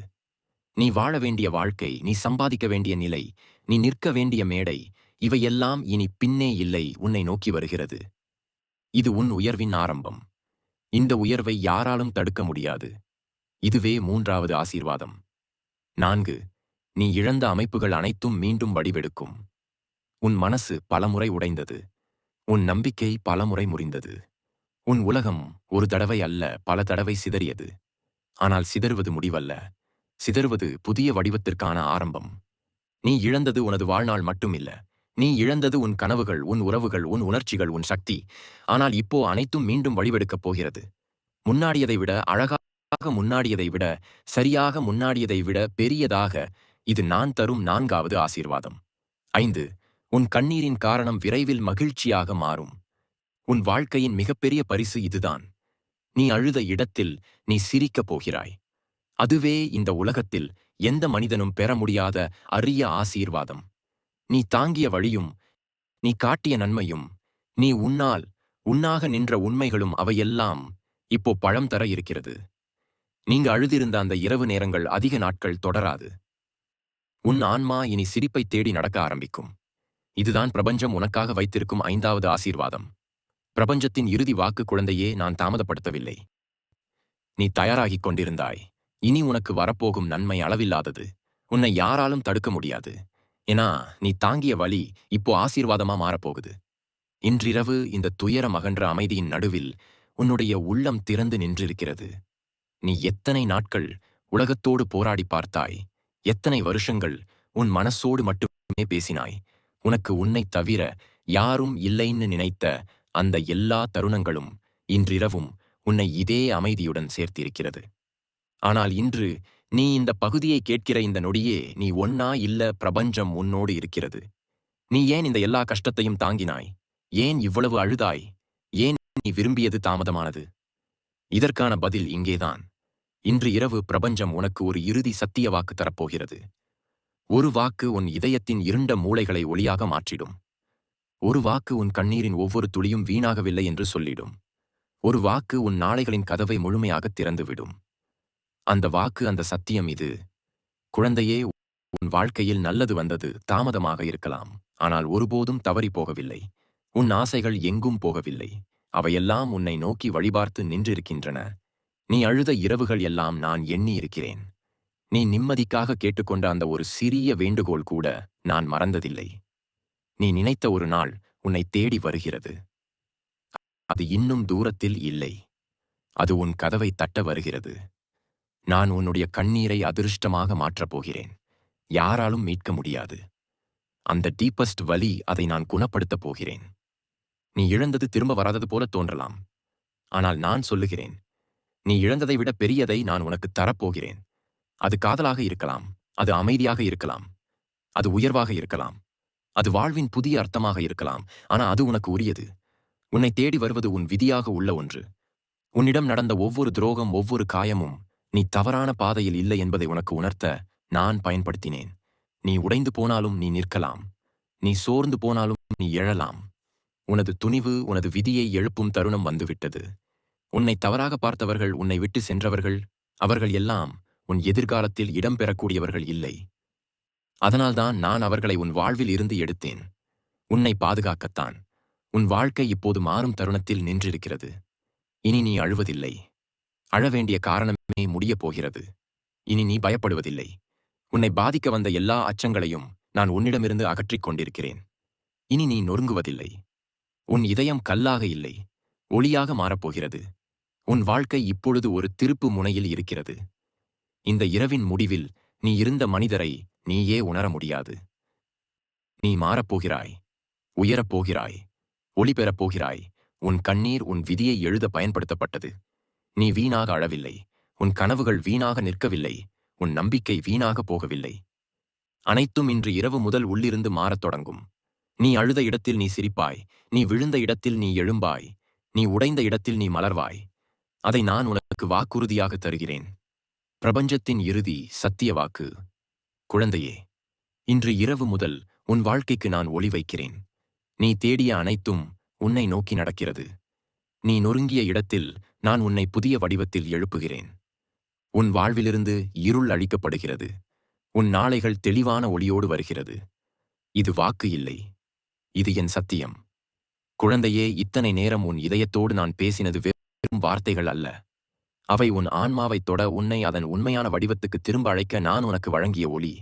நீ வாழ வேண்டிய வாழ்க்கை, நீ சம்பாதிக்க வேண்டிய நிலை, நீ நிற்க வேண்டிய மேடை, இவையெல்லாம் இனி பின்னே இல்லை, உன்னை நோக்கி வருகிறது. இது உன் உயர்வின் ஆரம்பம். இந்த உயர்வை யாராலும் தடுக்க முடியாது. இதுவே 3வது ஆசீர்வாதம். 4. நீ இழந்த அமைப்புகள் அனைத்தும் மீண்டும் வடிவெடுக்கும். உன் மனசு பலமுறை உடைந்தது. உன் நம்பிக்கை பலமுறை முறிந்தது. உன் உலகம் ஒரு தடவை அல்ல, பல தடவை சிதறியது. ஆனால் சிதறுவது முடிவல்ல. சிதறுவது புதிய வடிவத்திற்கான ஆரம்பம். நீ இழந்தது உனது வாழ்நாள் மட்டுமில்ல. நீ இழந்தது உன் கனவுகள், உன் உறவுகள், உன் உணர்ச்சிகள், உன் சக்தி. ஆனால் இப்போ அனைத்தும் மீண்டும் வடிவெடுக்கப் போகிறது. முன்னாடியதை விட அழகாக, முன்னாடியதை விட சரியாக, முன்னாடியதை விட பெரியதாக. இது நான் தரும் 4வது ஆசீர்வாதம். 5. உன் கண்ணீரின் காரணம் விரைவில் மகிழ்ச்சியாக மாறும். உன் வாழ்க்கையின் மிகப்பெரிய பரிசு இதுதான். நீ அழுத இடத்தில் நீ சிரிக்கப் போகிறாய். அதுவே இந்த உலகத்தில் எந்த மனிதனும் பெற முடியாத அரிய ஆசீர்வாதம். நீ தாங்கிய வழியும், நீ காட்டிய நன்மையும், நீ உன்னாக நின்ற உண்மைகளும், அவையெல்லாம் இப்போ பழம் தர இருக்கிறது. நீங்க அழுதிருந்த அந்த இரவு நேரங்கள் அதிக நாட்கள் தொடராது. உன் ஆன்மா இனி சிரிப்பை தேடி நடக்க ஆரம்பிக்கும். இதுதான் பிரபஞ்சம் உனக்காக வைத்திருக்கும் 5வது ஆசீர்வாதம். பிரபஞ்சத்தின் இறுதி வாக்கு: குழந்தையே, நான் தாமதப்படுத்தவில்லை. நீ தயாராகிக் கொண்டிருந்தாய். இனி உனக்கு வரப்போகும் நன்மை அளவில்லாதது. உன்னை யாராலும் தடுக்க முடியாது. ஏன்னா நீ தாங்கிய வலி இப்போ ஆசீர்வாதமா மாறப்போகுது. இன்றிரவு இந்த துயரம் அகன்ற அமைதியின் நடுவில் உன்னுடைய உள்ளம் திறந்து நின்றிருக்கிறது. நீ எத்தனை நாட்கள் உலகத்தோடு போராடி பார்த்தாய்? எத்தனை வருஷங்கள் உன் மனசோடு மட்டுமே பேசினாய்? உனக்கு உன்னை தவிர யாரும் இல்லைன்னு நினைத்த அந்த எல்லா தருணங்களும் இன்றிரவும் உன்னை இதே அமைதியுடன் சேர்த்திருக்கிறது. ஆனால் இன்று நீ இந்த பகுதியை கேட்கிற இந்த நொடியே நீ ஒன்னா இல்ல, பிரபஞ்சம் உன்னோடு இருக்கிறது. நீ ஏன் இந்த எல்லா கஷ்டத்தையும் தாங்கினாய்? ஏன் இவ்வளவு அழுதாய்? ஏன் நீ விரும்பியது தாமதமானது? இதற்கான பதில் இங்கேதான். இன்று இரவு பிரபஞ்சம் உனக்கு ஒரு இறுதி சத்திய வாக்கு தரப்போகிறது. ஒரு வாக்கு உன் இதயத்தின் இருண்ட மூளைகளை ஒளியாக மாற்றிடும். ஒரு வாக்கு உன் கண்ணீரின் ஒவ்வொரு துளியும் வீணாகவில்லை என்று சொல்லிடும். ஒரு வாக்கு உன் நாளைகளின் கதவை முழுமையாக திறந்துவிடும். அந்த வாக்கு, அந்த சத்தியம் இது: குழந்தையே, உன் வாழ்க்கையில் நல்லது வந்தது. தாமதமாக இருக்கலாம், ஆனால் ஒருபோதும் தவறி போகவில்லை. உன் ஆசைகள் எங்கும் போகவில்லை. அவையெல்லாம் உன்னை நோக்கி வழிபார்த்து நின்றிருக்கின்றன. நீ அழுத இரவுகள் எல்லாம் நான் எண்ணி இருக்கிறேன். நீ நிம்மதிக்காக கேட்டுக்கொண்ட அந்த ஒரு சிறிய வேண்டுகோள் கூட நான் மறந்ததில்லை. நீ நினைத்த ஒரு நாள் உன்னை தேடி வருகிறது. அது இன்னும் தூரத்தில் இல்லை. அது உன் கதவை தட்ட வருகிறது. நான் உன்னுடைய கண்ணீரை அதிர்ஷ்டமாக மாற்றப் போகிறேன். யாராலும் மீட்க முடியாது. அந்த டீப்பஸ்ட் வலி அதை நான் குணப்படுத்தப் போகிறேன். நீ இழந்தது திரும்ப வராதது போல தோன்றலாம். ஆனால் நான் சொல்லுகிறேன், நீ இழந்ததை விட பெரியதை நான் உனக்கு தரப்போகிறேன். அது காதலாக இருக்கலாம். அது அமைதியாக இருக்கலாம். அது உயர்வாக இருக்கலாம். அது வாழ்வின் புதிய அர்த்தமாக இருக்கலாம். ஆனா அது உனக்கு உரியது. உன்னை தேடி வருவது உன் விதியாக உள்ள ஒன்று. உன்னிடம் நடந்த ஒவ்வொரு துரோகம், ஒவ்வொரு காயமும் நீ தவறான பாதையில் இல்லை என்பதை உனக்கு உணர்த்த நான் பயன்படுத்தினேன். நீ உடைந்து போனாலும் நீ நிற்கலாம். நீ சோர்ந்து போனாலும் நீ எழலாம். உனது துணிவு உனது விதியை எழுப்பும் தருணம் வந்துவிட்டது. உன்னை தவறாக பார்த்தவர்கள், உன்னை விட்டு சென்றவர்கள், அவர்கள் எல்லாம் உன் எதிர்காலத்தில் இடம்பெறக்கூடியவர்கள் இல்லை. அதனால்தான் நான் அவர்களை உன் வாழ்வில் இருந்து எடுத்தேன். உன்னை பாதுகாக்கத்தான். உன் வாழ்க்கை இப்போது மாறும் தருணத்தில் நின்றிருக்கிறது. இனி நீ அழுவதில்லை. அழவேண்டிய காரணமே முடியப் போகிறது. இனி நீ பயப்படுவதில்லை. உன்னை பாதிக்க வந்த எல்லா அச்சங்களையும் நான் உன்னிடமிருந்து அகற்றிக் கொண்டிருக்கிறேன். இனி நீ நொறுங்குவதில்லை. உன் இதயம் கல்லாக இல்லை, ஒளியாக மாறப்போகிறது. உன் வாழ்க்கை இப்பொழுது ஒரு திருப்பு முனையில் இருக்கிறது. இந்த இரவின் முடிவில் நீ இருந்த மனிதரை நீயே உணர முடியாது. நீ மாறப்போகிறாய், உயரப்போகிறாய், ஒளி பெறப் போகிறாய். உன் கண்ணீர் உன் விதியை எழுத பயன்படுத்தப்பட்டது. நீ வீணாக அழவில்லை. உன் கனவுகள் வீணாக நிற்கவில்லை. உன் நம்பிக்கை வீணாக போகவில்லை. அனைத்தும் இன்று இரவு முதல் உள்ளிருந்து மாறத் தொடங்கும். நீ அழுத இடத்தில் நீ சிரிப்பாய். நீ விழுந்த இடத்தில் நீ எழும்பாய். நீ உடைந்த இடத்தில் நீ மலர்வாய். அதை நான் உனக்கு வாக்குறுதியாக தருகிறேன். பிரபஞ்சத்தின் இறுதி சத்திய வாக்கு. குழந்தையே, இன்று இரவு முதல் உன் வாழ்க்கைக்கு நான் ஒளி வைக்கிறேன். நீ தேடிய அனைத்தும் உன்னை நோக்கி நடக்கிறது. நீ நொறுங்கிய இடத்தில் நான் உன்னை புதிய வடிவத்தில் எழுப்புகிறேன். உன் வாழ்விலிருந்து இருள் அழிக்கப்படுகிறது. உன் நாளைகள் தெளிவான ஒளியோடு வருகிறது. இது வாக்கு இல்லை, இது என் சத்தியம். குழந்தையே, இத்தனை நேரம் உன் இதயத்தோடு நான் பேசினது வெறும் வார்த்தைகள் அல்ல. அவை உன் ஆன்மாவைத் தொட, உன்னை அதன் உண்மையான வடிவத்துக்கு திரும்ப அழைக்க நான் உனக்கு வழங்கிய ஒளி.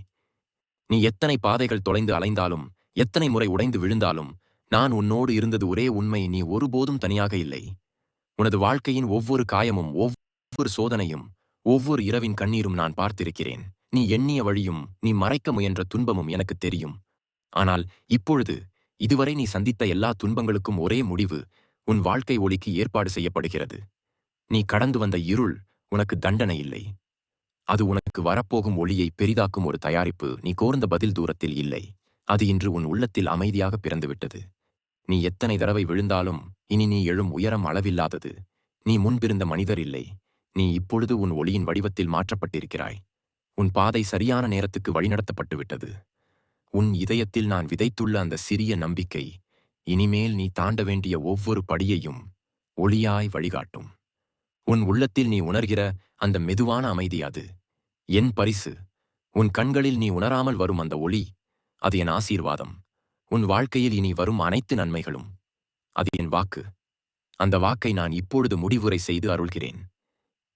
நீ எத்தனை பாதைகள் தொலைந்து அலைந்தாலும், எத்தனை முறை உடைந்து விழுந்தாலும், நான் உன்னோடு இருந்தது ஒரே உண்மை. நீ ஒருபோதும் தனியாக இல்லை. உனது வாழ்க்கையின் ஒவ்வொரு காயமும், ஒவ்வொரு சோதனையும், ஒவ்வொரு இரவின் கண்ணீரும் நான் பார்த்திருக்கிறேன். நீ எண்ணிய வழியும், நீ மறைக்க முயன்ற துன்பமும் எனக்கு தெரியும். ஆனால் இப்பொழுது, இதுவரை நீ சந்தித்த எல்லா துன்பங்களுக்கும் ஒரே முடிவு. உன் வாழ்க்கை ஒளிக்கு ஏற்பாடு செய்யப்படுகிறது. நீ கடந்து வந்த இருள் உனக்கு தண்டனை இல்லை. அது உனக்கு வரப்போகும் ஒளியை பெரிதாக்கும் ஒரு தயாரிப்பு. நீ கோர்ந்த பதில் தூரத்தில் இல்லை. அது இன்று உன் உள்ளத்தில் அமைதியாக பிறந்துவிட்டது. நீ எத்தனை தடவை விழுந்தாலும் இனி நீ எழும் உயரம் அளவில்லாதது. நீ முன்பிருந்த மனிதர் இல்லை. நீ இப்பொழுது உன் ஒளியின் வடிவத்தில் மாற்றப்பட்டிருக்கிறாய். உன் பாதை சரியான நேரத்துக்கு வழிநடத்தப்பட்டு விட்டது. உன் இதயத்தில் நான் விதைத்துள்ள அந்த சிறிய நம்பிக்கை இனிமேல் நீ தாண்ட வேண்டிய ஒவ்வொரு படியையும் ஒளியாய் வழிகாட்டும். உன் உள்ளத்தில் நீ உணர்கிற அந்த மெதுவான அமைதி, அது என் பரிசு. உன் கண்களில் நீ உணராமல் வரும் அந்த ஒளி, அது என் ஆசீர்வாதம். உன் வாழ்க்கையில் இனி வரும் அனைத்து நன்மைகளும், அது என் வாக்கு. அந்த வாக்கை நான் இப்பொழுது முடிவுரை செய்து அருள்கிறேன்.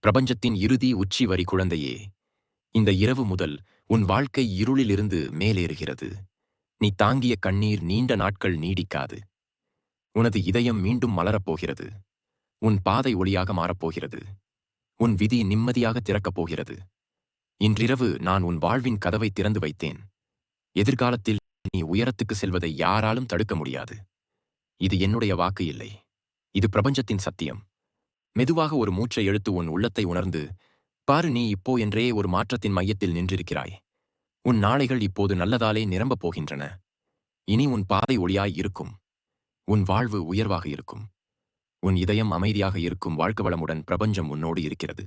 பிரபஞ்சத்தின் இறுதி உச்சி வரி. குழந்தையே, இந்த இரவு முதல் உன் வாழ்க்கை இருளிலிருந்து மேலேறுகிறது. நீ தாங்கிய கண்ணீர் நீண்ட நாட்கள் நீடிக்காது. உனது இதயம் மீண்டும் மலரப்போகிறது. உன் பாதை ஒளியாக மாறப்போகிறது. உன் விதி நிம்மதியாக திறக்கப் போகிறது. இன்றிரவு நான் உன் வாழ்வின் கதவை திறந்து வைத்தேன். எதிர்காலத்தில் நீ உயரத்துக்கு செல்வதை யாராலும் தடுக்க முடியாது. இது என்னுடைய வாக்கு இல்லை, இது பிரபஞ்சத்தின் சத்தியம். மெதுவாக ஒரு மூச்சை இழுத்து உன் உள்ளத்தை உணர்ந்து பாரு. நீ இப்போ என்றே ஒரு மாற்றத்தின் மையத்தில் நின்றிருக்கிறாய். உன் நாளைகள் இப்போது நல்லதாலே நிரம்பப் போகின்றன. இனி உன் பாதை ஒளியாய் இருக்கும். உன் வாழ்வு உயர்வாக இருக்கும். உன் இதயம் அமைதியாக இருக்கும். வாழ்க்கை வளமுடன். பிரபஞ்சம் உன்னோடு இருக்கிறது.